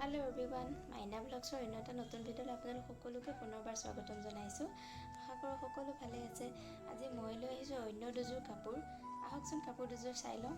Hello' everyone, মাইনা ব্লগছৰ অন্য এটা নতুন ভিডিঅ'লৈ আপোনালোক সকলোকে পুনৰবাৰ স্বাগতম জনাইছোঁ। আশা কৰোঁ সকলো ভালে আছে। আজি মই লৈ আহিছোঁ অন্য দুযোৰ কাপোৰ। আহকচোন কাপোৰ দুযোৰ চাই লওঁ।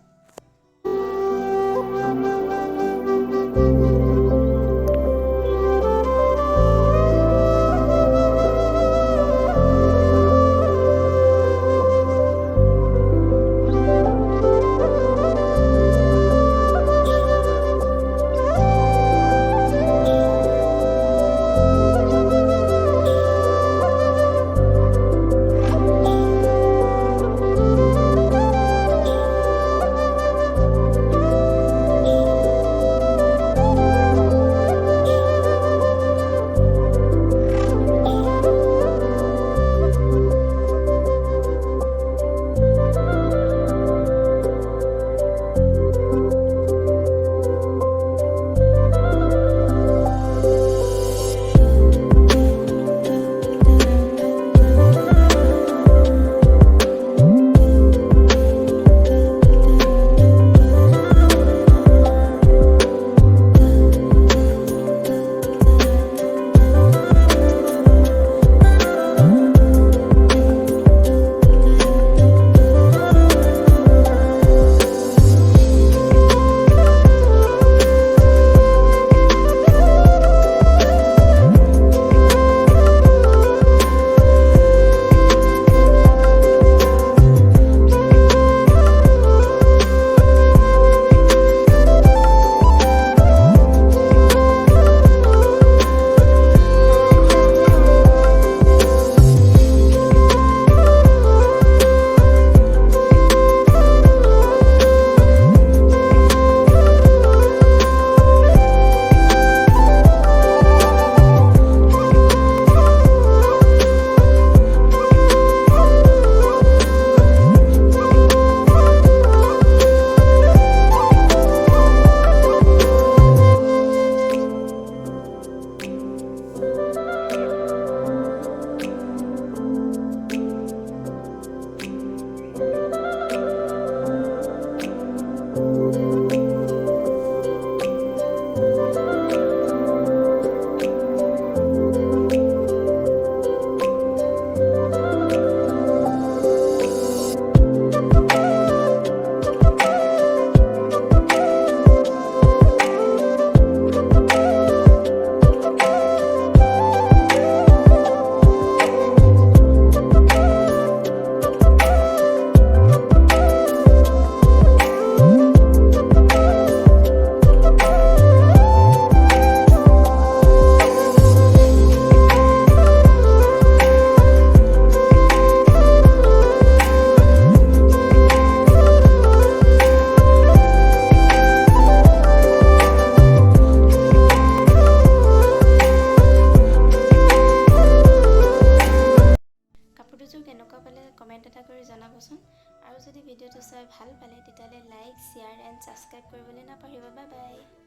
কাপোৰযোৰ কেনেকুৱা পালে কমেণ্ট এটা কৰি জনাবচোন। আৰু যদি ভিডিঅ'টো চাই ভাল পালে তেতিয়াহ'লে লাইক, শ্বেয়াৰ এণ্ড ছাবস্ক্ৰাইব কৰিবলৈ নাপাহৰিব। Bye bye.